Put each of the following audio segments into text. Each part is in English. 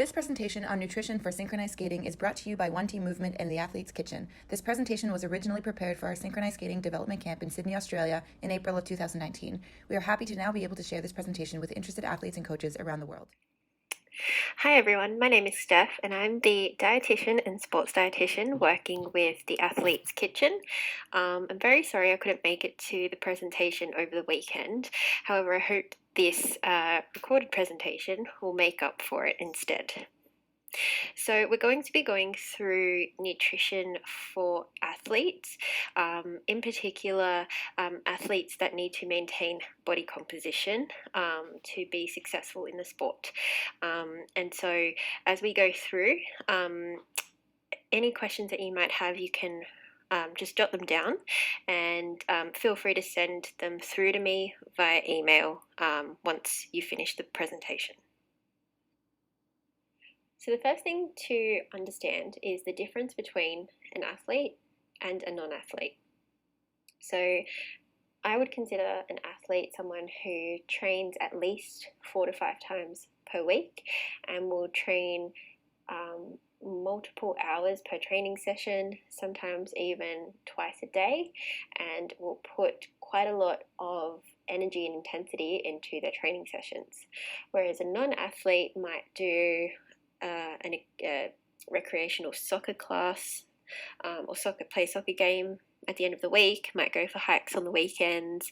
This presentation on nutrition for synchronized skating is brought to you by One Team Movement and the Athlete's Kitchen. This presentation was originally prepared for our synchronized skating development camp in Sydney, Australia in April of 2019. We are happy to now be able to share this presentation with interested athletes and coaches around the world. Hi everyone, my name is Steph and I'm the dietitian and sports dietitian working with the Athlete's Kitchen. I'm very sorry I couldn't make it to the presentation over the weekend. However, I hope this recorded presentation will make up for it instead. So we're going to be going through nutrition for athletes, in particular athletes that need to maintain body composition to be successful in the sport. And so as we go through, any questions that you might have, you can just jot them down and feel free to send them through to me via email once you finish the presentation. So the first thing to understand is the difference between an athlete and a non-athlete. So I would consider an athlete someone who trains at least 4 to 5 times per week and will train multiple hours per training session, sometimes even twice a day, and will put quite a lot of energy and intensity into their training sessions. Whereas a non-athlete might do a recreational soccer class or play soccer game at the end of the week, might go for hikes on the weekends,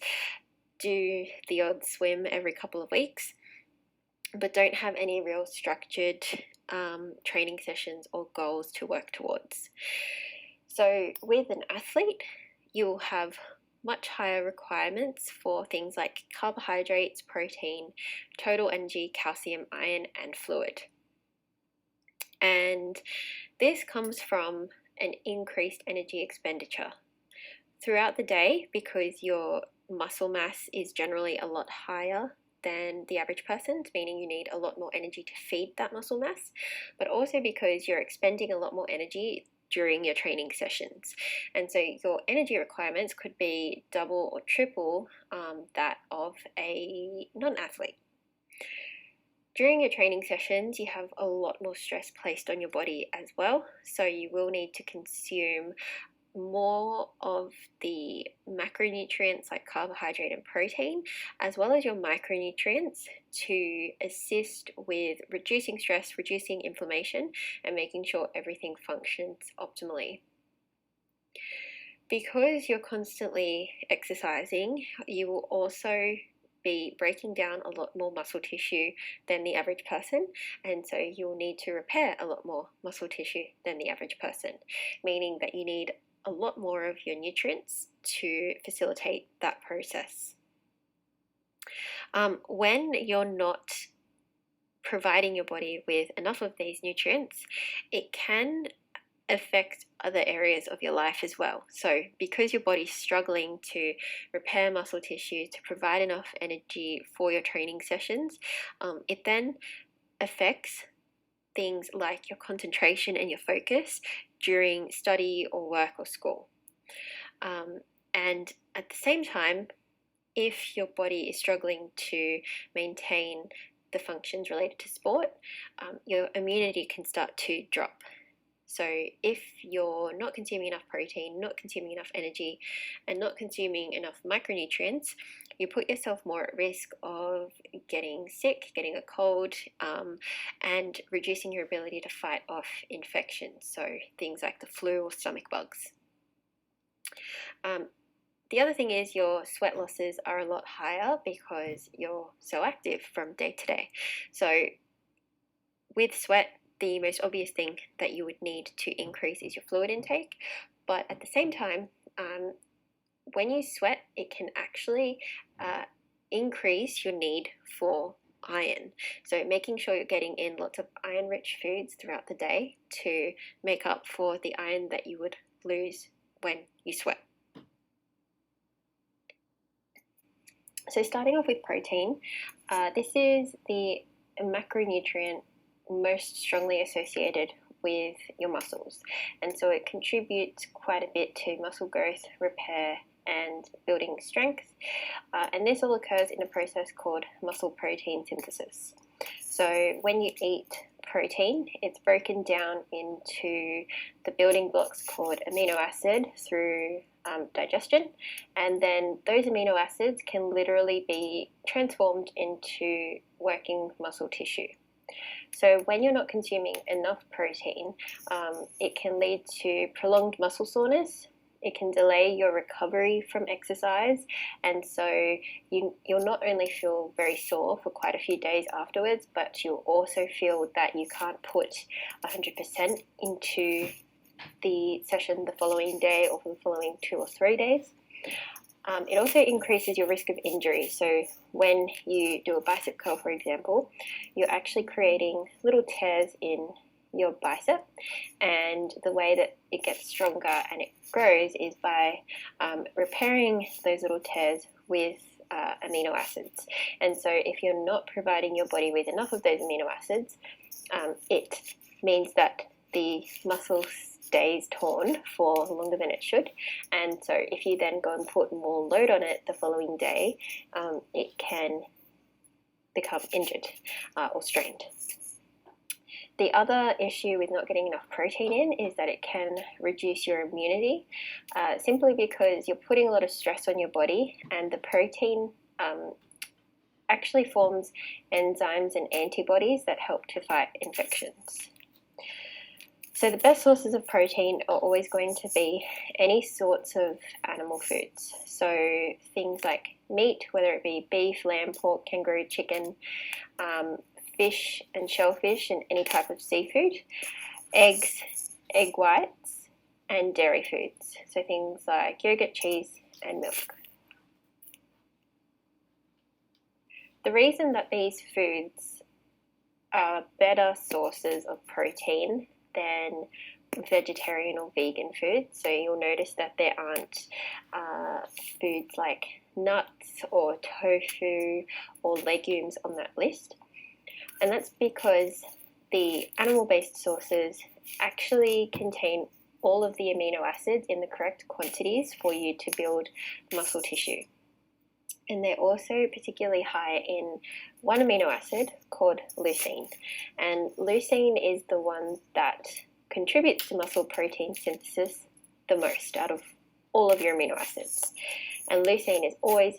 do the odd swim every couple of weeks, but don't have any real structured training sessions or goals to work towards. So with an athlete, you'll have much higher requirements for things like carbohydrates, protein, total energy, calcium, iron, and fluid. And this comes from an increased energy expenditure throughout the day, because your muscle mass is generally a lot higher than the average person, meaning you need a lot more energy to feed that muscle mass, but also because you're expending a lot more energy during your training sessions. And so your energy requirements could be double or triple that of a non-athlete. During your training sessions, you have a lot more stress placed on your body as well, so you will need to consume more of the macronutrients like carbohydrate and protein, as well as your micronutrients, to assist with reducing stress, reducing inflammation, and making sure everything functions optimally. Because you're constantly exercising, you will also be breaking down a lot more muscle tissue than the average person, and so you'll need to repair a lot more muscle tissue than the average person, meaning that you need a lot more of your nutrients to facilitate that process. When you're not providing your body with enough of these nutrients, it can affect other areas of your life as well. So because your body's struggling to repair muscle tissue, to provide enough energy for your training sessions, it then affects things like your concentration and your focus during study or work or school. And at the same time, if your body is struggling to maintain the functions related to sport, your immunity can start to drop. So if you're not consuming enough protein, not consuming enough energy, and not consuming enough micronutrients, you put yourself more at risk of getting sick, getting a cold, and reducing your ability to fight off infections, so things like the flu or stomach bugs. The other thing is your sweat losses are a lot higher because you're so active from day to day. So with sweat, the most obvious thing that you would need to increase is your fluid intake, but at the same time, when you sweat, it can actually increase your need for iron. So making sure you're getting in lots of iron-rich foods throughout the day to make up for the iron that you would lose when you sweat. So starting off with protein, this is the macronutrient most strongly associated with your muscles, and so it contributes quite a bit to muscle growth, repair, and building strength, and this all occurs in a process called muscle protein synthesis. So when you eat protein, it's broken down into the building blocks called amino acid through digestion, and then those amino acids can literally be transformed into working muscle tissue. So when you're not consuming enough protein, it can lead to prolonged muscle soreness. It can delay your recovery from exercise, and so you'll not only feel very sore for quite a few days afterwards, but you'll also feel that you can't put 100% into the session the following day or for the following 2 or 3 days. It also increases your risk of injury. So when you do a bicep curl, for example, you're actually creating little tears in your bicep, and the way that it gets stronger and it grows is by repairing those little tears with amino acids. And so if you're not providing your body with enough of those amino acids, it means that the muscle stays torn for longer than it should, and so if you then go and put more load on it the following day, it can become injured or strained. The other issue with not getting enough protein in is that it can reduce your immunity, simply because you're putting a lot of stress on your body, and the protein actually forms enzymes and antibodies that help to fight infections. So the best sources of protein are always going to be any sorts of animal foods. So things like meat, whether it be beef, lamb, pork, kangaroo, chicken, fish and shellfish and any type of seafood, eggs, egg whites, and dairy foods. So things like yogurt, cheese, and milk. The reason that these foods are better sources of protein than vegetarian or vegan foods, so you'll notice that there aren't foods like nuts or tofu or legumes on that list. And that's because the animal-based sources actually contain all of the amino acids in the correct quantities for you to build muscle tissue. And they're also particularly high in one amino acid called leucine. And leucine is the one that contributes to muscle protein synthesis the most out of all of your amino acids. And leucine is always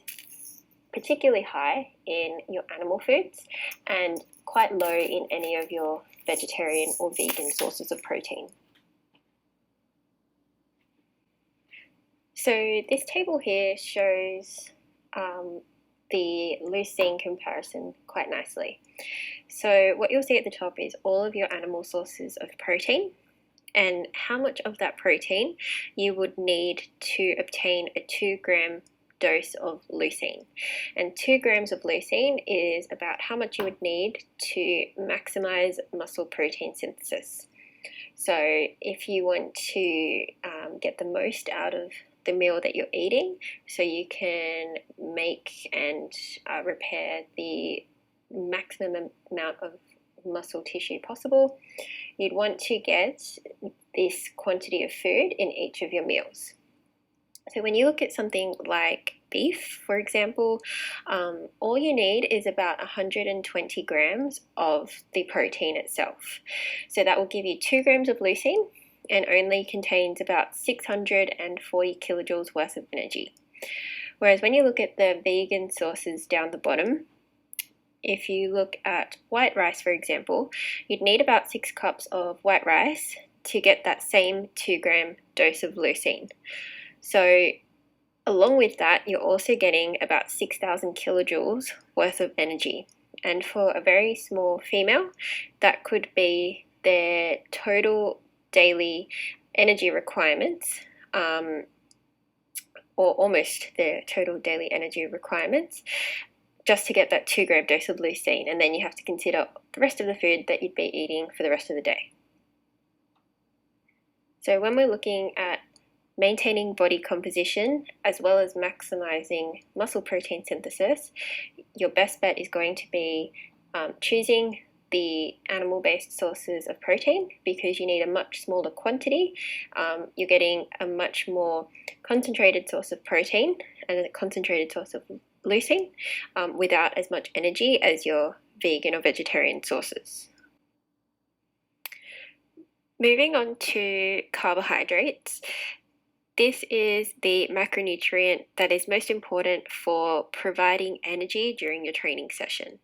particularly high in your animal foods and quite low in any of your vegetarian or vegan sources of protein. So this table here shows the leucine comparison quite nicely. So what you'll see at the top is all of your animal sources of protein and how much of that protein you would need to obtain a 2-gram dose of leucine. And 2 grams of leucine is about how much you would need to maximize muscle protein synthesis. So if you want to get the most out of the meal that you're eating, so you can make and repair the maximum amount of muscle tissue possible, you'd want to get this quantity of food in each of your meals. So when you look at something like beef, for example, all you need is about 120 grams of the protein itself. So that will give you 2 grams of leucine and only contains about 640 kilojoules worth of energy. Whereas when you look at the vegan sources down the bottom, if you look at white rice, for example, you'd need about 6 cups of white rice to get that same 2-gram dose of leucine. So along with that, you're also getting about 6,000 kilojoules worth of energy. And for a very small female, that could be their total daily energy requirements, or almost their total daily energy requirements, just to get that 2-gram dose of leucine. And then you have to consider the rest of the food that you'd be eating for the rest of the day. So when we're looking at maintaining body composition as well as maximizing muscle protein synthesis, your best bet is going to be choosing the animal-based sources of protein, because you need a much smaller quantity. You're getting a much more concentrated source of protein and a concentrated source of leucine without as much energy as your vegan or vegetarian sources. Moving on to carbohydrates. This is the macronutrient that is most important for providing energy during your training session.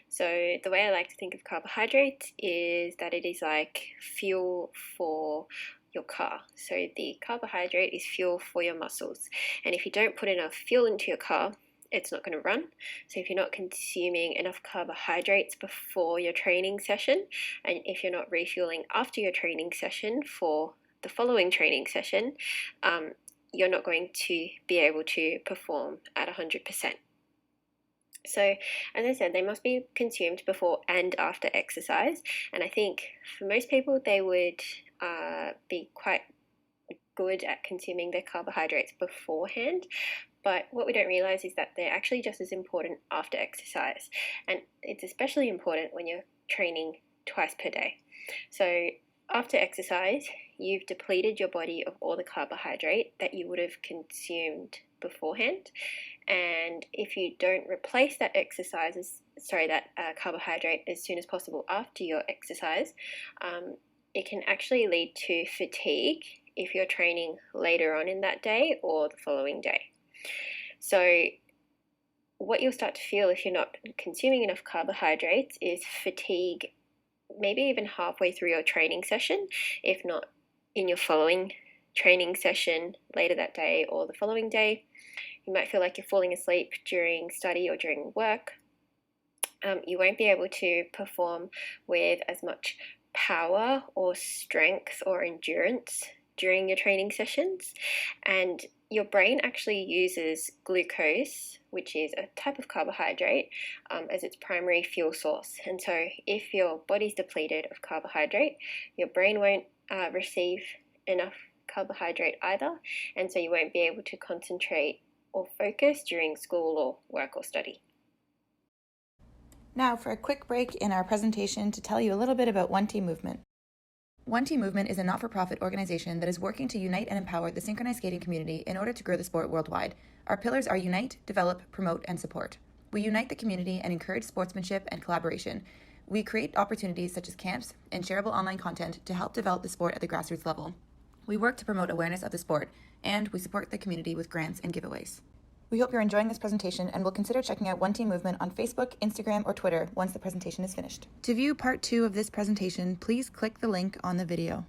So the way I like to think of carbohydrates is that it is like fuel for your car. So the carbohydrate is fuel for your muscles. And if you don't put enough fuel into your car, it's not going to run. So if you're not consuming enough carbohydrates before your training session, and if you're not refueling after your training session for the following training session, you're not going to be able to perform at 100%. So, as I said, they must be consumed before and after exercise. And I think for most people, they would be quite good at consuming their carbohydrates beforehand. But what we don't realize is that they're actually just as important after exercise. And it's especially important when you're training twice per day. So after exercise, you've depleted your body of all the carbohydrate that you would have consumed beforehand. And if you don't replace that carbohydrate as soon as possible after your exercise, it can actually lead to fatigue if you're training later on in that day or the following day. So what you'll start to feel if you're not consuming enough carbohydrates is fatigue, maybe even halfway through your training session, if not in your following training session later that day or the following day. You might feel like you're falling asleep during study or during work. You won't be able to perform with as much power or strength or endurance during your training sessions. And your brain actually uses glucose, which is a type of carbohydrate, as its primary fuel source. And so if your body's depleted of carbohydrate, your brain won't receive enough carbohydrate either, and so you won't be able to concentrate or focus during school or work or study. Now for a quick break in our presentation to tell you a little bit about One Team Movement. One Team Movement is a not-for-profit organization that is working to unite and empower the synchronized skating community in order to grow the sport worldwide. Our pillars are unite, develop, promote, and support. We unite the community and encourage sportsmanship and collaboration. We create opportunities such as camps and shareable online content to help develop the sport at the grassroots level. We work to promote awareness of the sport, and we support the community with grants and giveaways. We hope you're enjoying this presentation and will consider checking out One Team Movement on Facebook, Instagram, or Twitter once the presentation is finished. To view part 2 of this presentation, please click the link on the video.